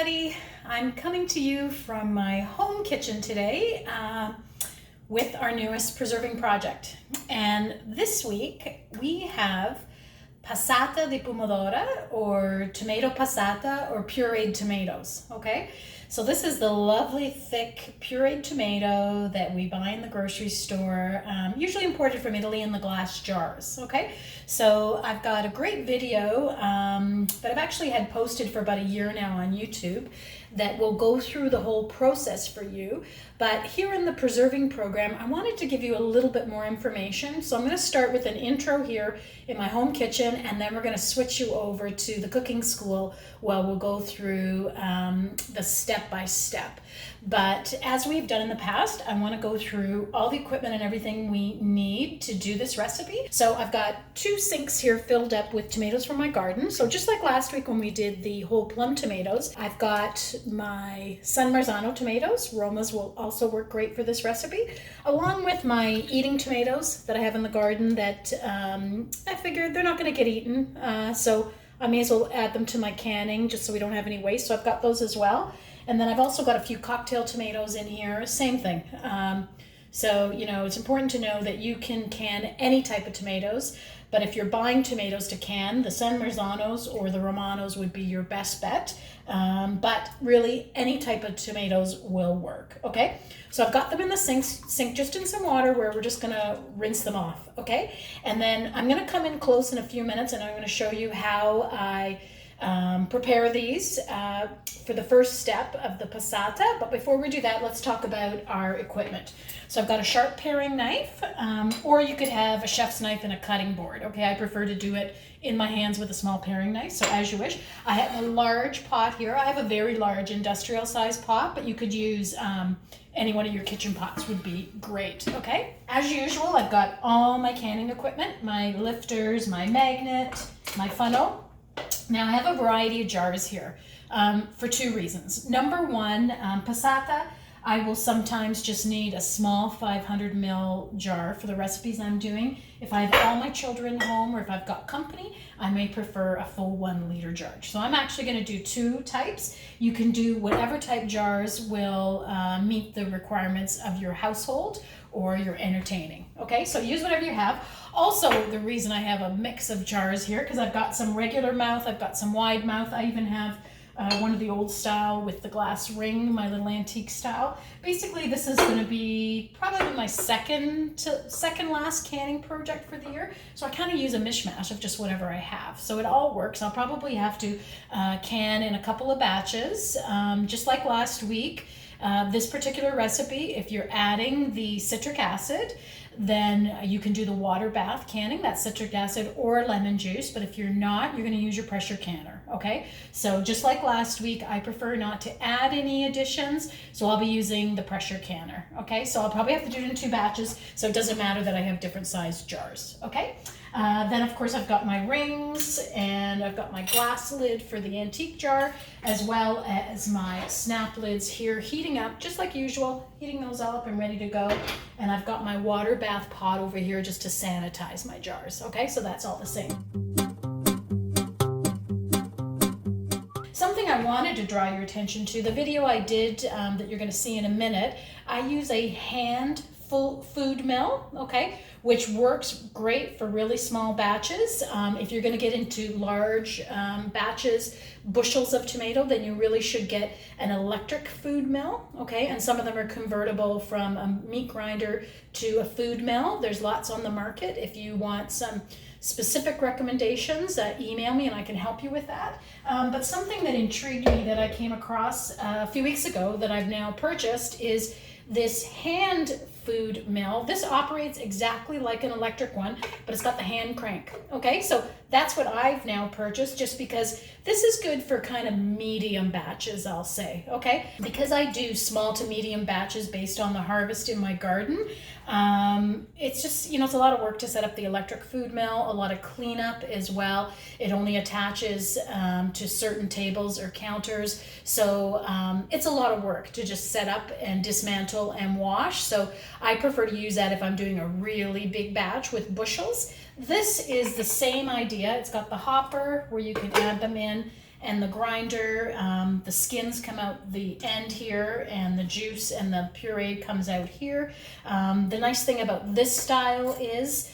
everybody. I'm coming to you from my home kitchen today with our newest preserving project. And this week we have passata di pomodoro, or tomato passata, or pureed tomatoes, okay? So this is the lovely thick pureed tomato that we buy in the grocery store, usually imported from Italy in the glass jars, okay? So I've got a great video that I've actually had posted for about a year now on YouTube that will go through the whole process for you. But here in the preserving program, I wanted to give you a little bit more information. So I'm going to start with an intro here in my home kitchen, and then we're going to switch you over to the cooking school where we'll go through the step-by-step. But as we've done in the past, I want to go through all the equipment and everything we need to do this recipe. So I've got 2 sinks here filled up with tomatoes from my garden. So just like last week when we did the whole plum tomatoes, I've got my San Marzano tomatoes. Romas will also work great for this recipe, along with my eating tomatoes that I have in the garden that I figured they're not going to get eaten. So I may as well add them to my canning just so we don't have any waste. So I've got those as well. And then I've also got a few cocktail tomatoes in here, same thing. So, you know, it's important to know that you can can any type of tomatoes, but if you're buying tomatoes to can, the San Marzanos or the Romanos would be your best bet. But really, any type of tomatoes will work, okay? So I've got them in the sink just in some water where we're just gonna rinse them off, okay? And then I'm gonna come in close in a few minutes and I'm gonna show you how I prepare these for the first step of the passata. But before we do that, let's talk about our equipment. So I've got a sharp paring knife, or you could have a chef's knife and a cutting board. Okay, I prefer to do it in my hands with a small paring knife, so as you wish. I have a large pot here. I have a very large industrial size pot, but you could use any one of your kitchen pots would be great, okay? As usual, I've got all my canning equipment, my lifters, my magnet, my funnel. Now I have a variety of jars here for 2 reasons. Number one, passata, I will sometimes just need a small 500 ml jar for the recipes I'm doing. If I have all my children home or if I've got company, I may prefer a full 1 liter jar. So I'm actually going to do 2 types. You can do whatever type jars will meet the requirements of your household or your entertaining. Okay, so use whatever you have. Also, the reason I have a mix of jars here, because I've got some regular mouth, I've got some wide mouth, I even have one of the old style with the glass ring, my little antique style. Basically, this is going to be probably my second last canning project for the year. So I kind of use a mishmash of just whatever I have. So it all works. I'll probably have to can in a couple of batches, just like last week. This particular recipe, if you're adding the citric acid, then you can do the water bath canning, that's citric acid or lemon juice. But if you're not, you're going to use your pressure canner, okay? So just like last week, I prefer not to add any additions, so I'll be using the pressure canner, okay? So I'll probably have to do it in 2 batches, so it doesn't matter that I have different sized jars, okay? Then of course I've got my rings and I've got my glass lid for the antique jar, as well as my snap lids here heating up just like usual, heating those all up and ready to go. And I've got my water bath pot over here just to sanitize my jars. Okay, so that's all the same. Something I wanted to draw your attention to, the video I did that you're going to see in a minute, I use a hand food mill, okay, which works great for really small batches. If you're going to get into large batches, bushels of tomato, then you really should get an electric food mill, okay? And some of them are convertible from a meat grinder to a food mill. There's lots on the market. If you want some specific recommendations, email me and I can help you with that. But something that intrigued me that I came across a few weeks ago that I've now purchased is this hand food mill. This operates exactly like an electric one, but it's got the hand crank. Okay, so that's what I've now purchased, just because this is good for kind of medium batches, I'll say, okay? Because I do small to medium batches based on the harvest in my garden, it's just, you know, it's a lot of work to set up the electric food mill, a lot of cleanup as well. It only attaches to certain tables or counters, so it's a lot of work to just set up and dismantle and wash. So I prefer to use that if I'm doing a really big batch with bushels. This is the same idea. It's got the hopper where you can add them in and the grinder, the skins come out the end here, and the juice and the puree comes out here. The nice thing about this style is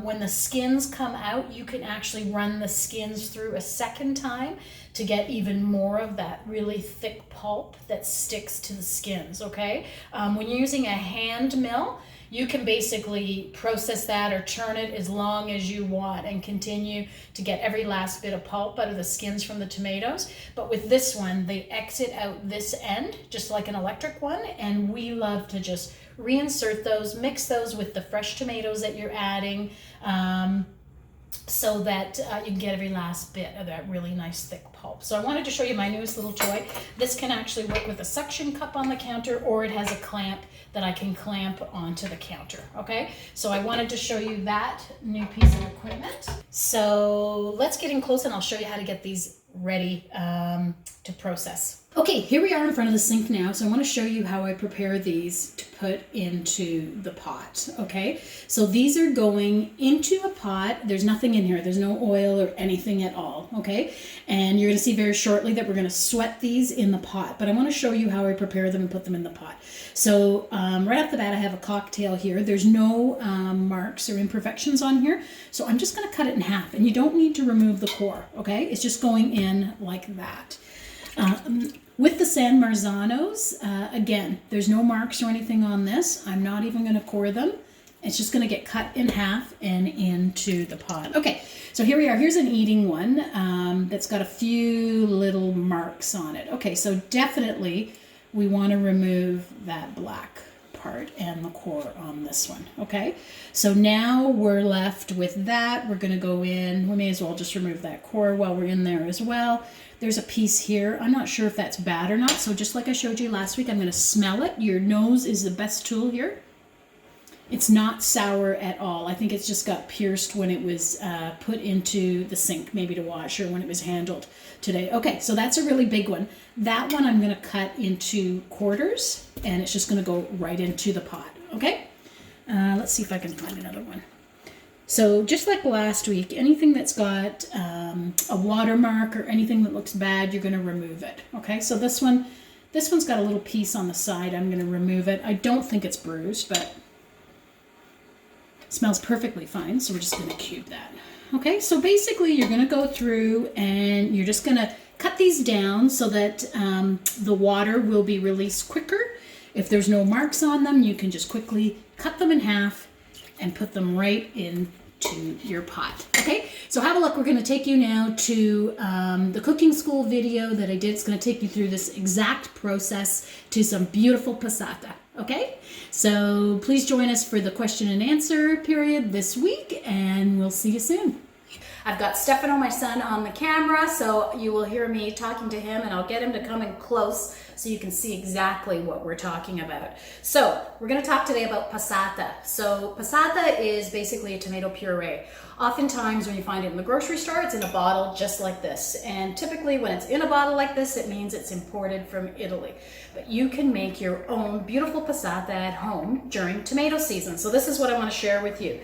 when the skins come out, you can actually run the skins through a second time to get even more of that really thick pulp that sticks to the skins, okay? When you're using a hand mill, you can basically process that or churn it as long as you want and continue to get every last bit of pulp out of the skins from the tomatoes. But with this one, they exit out this end, just like an electric one, and we love to just reinsert those, mix those with the fresh tomatoes that you're adding, so that you can get every last bit of that really nice thick pulp. So I wanted to show you my newest little toy. This can actually work with a suction cup on the counter, or it has a clamp that I can clamp onto the counter, okay? So I wanted to show you that new piece of equipment. So let's get in close and I'll show you how to get these ready to process. Okay, here we are in front of the sink now, so I want to show you how I prepare these to put into the pot, okay? So these are going into a pot. There's nothing in here. There's no oil or anything at all, okay? And you're going to see very shortly that we're going to sweat these in the pot, but I want to show you how I prepare them and put them in the pot. So right off the bat, I have a cocktail here. There's no marks or imperfections on here, so I'm just going to cut it in half, and you don't need to remove the core, okay? It's just going in like that. With the San Marzanos, again, there's no marks or anything on this. I'm not even going to core them. It's just going to get cut in half and into the pot. Okay, so here we are. Here's an eating one that's got a few little marks on it. Okay, so definitely we want to remove that black part and the core on this one, okay? So now we're left with that. We're going to go in. We may as well just remove that core while we're in there as well. There's a piece here. I'm not sure if that's bad or not, so just like I showed you last week, I'm going to smell it. Your nose is the best tool here. It's not sour at all. I think it's just got pierced when it was put into the sink, maybe to wash, or when it was handled today. Okay, so that's a really big one. That one I'm going to cut into quarters, and it's just going to go right into the pot, okay? Let's see if I can find another one. So just like last week, anything that's got a watermark or anything that looks bad, you're going to remove it, okay? So this one's got a little piece on the side. I'm going to remove it. I don't think it's bruised, but it smells perfectly fine, so we're just going to cube that. Okay, so basically you're going to go through and you're just going to cut these down so that the water will be released quicker. If there's no marks on them, you can just quickly cut them in half and put them right into your pot. Okay, so have a look. We're going to take you now to the cooking school video that I did. It's going to take you through this exact process to some beautiful passata. Okay, so please join us for the question and answer period this week, and we'll see you soon. I've got Stefano, my son, on the camera, so you will hear me talking to him, and I'll get him to come in close so you can see exactly what we're talking about. So we're going to talk today about passata. So passata is basically a tomato puree. Oftentimes when you find it in the grocery store, it's in a bottle just like this. And typically when it's in a bottle like this, it means it's imported from Italy. But you can make your own beautiful passata at home during tomato season. So this is what I want to share with you.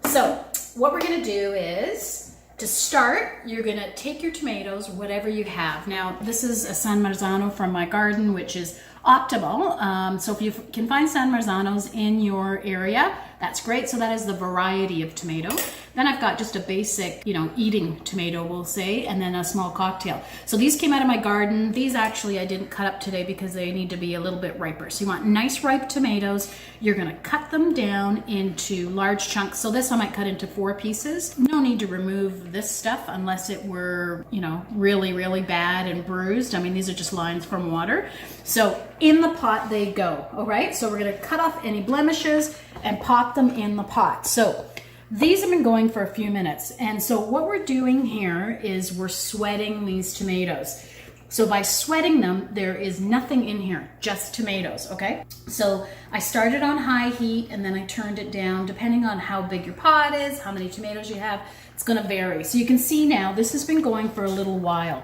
So what we're going to do is, to start, you're going to take your tomatoes, whatever you have. Now, this is a San Marzano from my garden, which is optimal. So if you can find San Marzanos in your area, that's great. So that is the variety of tomato. Then I've got just a basic, eating tomato, we'll say, and then a small cocktail. So these came out of my garden. These actually I didn't cut up today because they need to be a little bit riper. So you want nice ripe tomatoes. You're going to cut them down into large chunks. So this I might cut into 4 pieces. No need to remove this stuff unless it were, really, really bad and bruised. I mean, these are just lines from water. So in the pot they go, all right? So we're going to cut off any blemishes and pop them in the pot. So these have been going for a few minutes. And so what we're doing here is we're sweating these tomatoes. So by sweating them, there is nothing in here, just tomatoes, okay? So I started on high heat and then I turned it down depending on how big your pot is, how many tomatoes you have. It's gonna vary. So you can see now this has been going for a little while.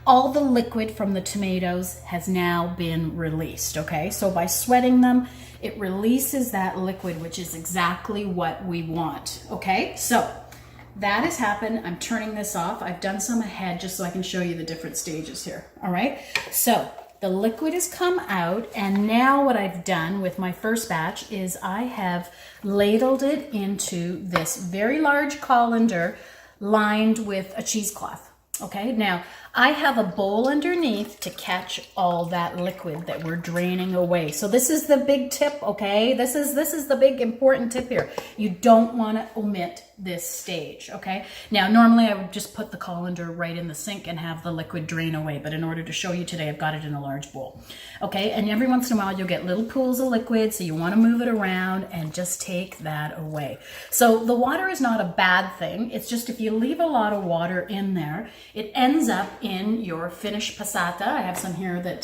All the liquid from the tomatoes has now been released, okay? So by sweating them, it releases that liquid, which is exactly what we want, okay? So that has happened. I'm turning this off. I've done some ahead just so I can show you the different stages here. All right, so the liquid has come out, and now what I've done with my first batch is I have ladled it into this very large colander lined with a cheesecloth. Okay, now I have a bowl underneath to catch all that liquid that we're draining away. So this is the big tip, okay? This is the big important tip here. You don't want to omit this stage, okay? Now, normally I would just put the colander right in the sink and have the liquid drain away, but in order to show you today, I've got it in a large bowl, okay? And every once in a while, you'll get little pools of liquid, so you want to move it around and just take that away. So the water is not a bad thing. It's just if you leave a lot of water in there, it ends up in your finished passata. I have some here that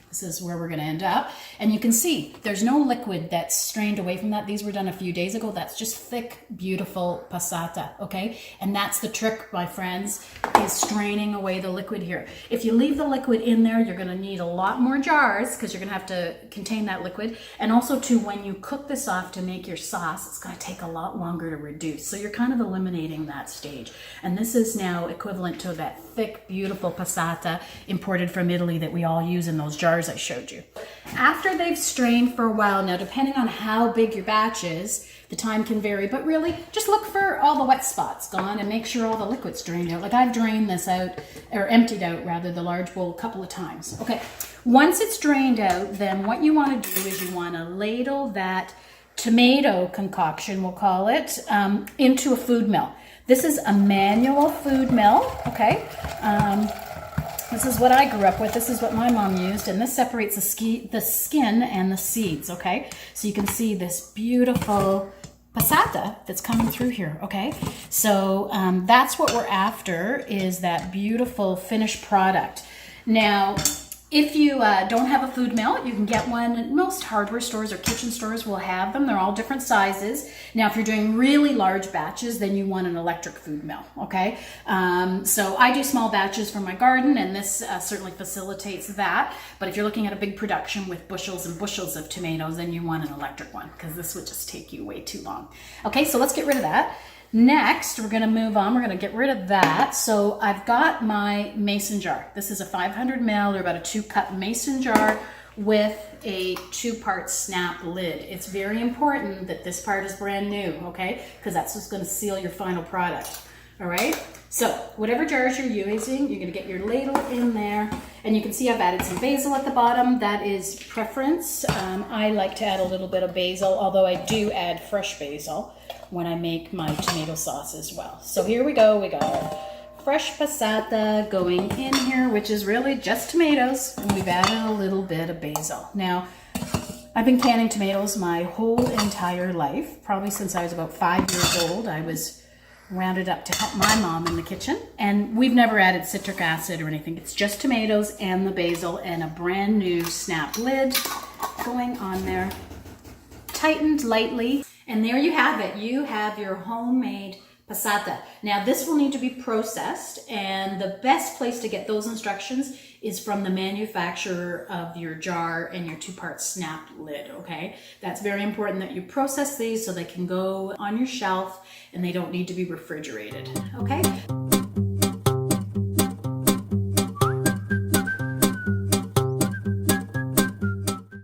this is where we're going to end up. And you can see there's no liquid that's strained away from that. These were done a few days ago. That's just thick, beautiful passata, okay? And that's the trick, my friends, is straining away the liquid here. If you leave the liquid in there, you're going to need a lot more jars because you're going to have to contain that liquid. And also, too, when you cook this off to make your sauce, it's going to take a lot longer to reduce. So you're kind of eliminating that stage. And this is now equivalent to that thick, beautiful passata imported from Italy that we all use in those jars I showed you. After they've strained for a while, now depending on how big your batch is, the time can vary, but really just look for all the wet spots gone and make sure all the liquid's drained out. Like I've drained this out, or emptied out rather, the large bowl a couple of times. Okay, once it's drained out, then what you want to do is you want to ladle that tomato concoction, we'll call it, into a food mill. This is a manual food mill, okay? This is what I grew up with. This is what my mom used, and this separates the skin and the seeds, okay? So you can see this beautiful passata that's coming through here, okay? So that's what we're after, is that beautiful finished product. Now, if you don't have a food mill, you can get one. Most hardware stores or kitchen stores will have them. They're all different sizes. Now, if you're doing really large batches, then you want an electric food mill, okay? So I do small batches for my garden, and this certainly facilitates that. But if you're looking at a big production with bushels and bushels of tomatoes, then you want an electric one, because this would just take you way too long. Okay, so let's get rid of that. Next, we're going to move on. We're going to get rid of that. So I've got my mason jar. This is a 500 ml or about a 2-cup mason jar with a 2-part snap lid. It's very important that this part is brand new, okay? Because that's what's going to seal your final product. All right? So whatever jars you're using, you're going to get your ladle in there. And you can see I've added some basil at the bottom. That is preference. I like to add a little bit of basil, although I do add fresh basil when I make my tomato sauce as well. So here we go. We got fresh passata going in here, which is really just tomatoes. And we've added a little bit of basil. Now, I've been canning tomatoes my whole entire life, probably since I was about 5 years old. I was rounded up to help my mom in the kitchen, and we've never added citric acid or anything. It's just tomatoes and the basil and a brand new snap lid going on there, tightened lightly, and there you have it. You have your homemade passata. Now this will need to be processed, and the best place to get those instructions is from the manufacturer of your jar and your 2-part snap lid, okay? That's very important that you process these so they can go on your shelf and they don't need to be refrigerated, okay?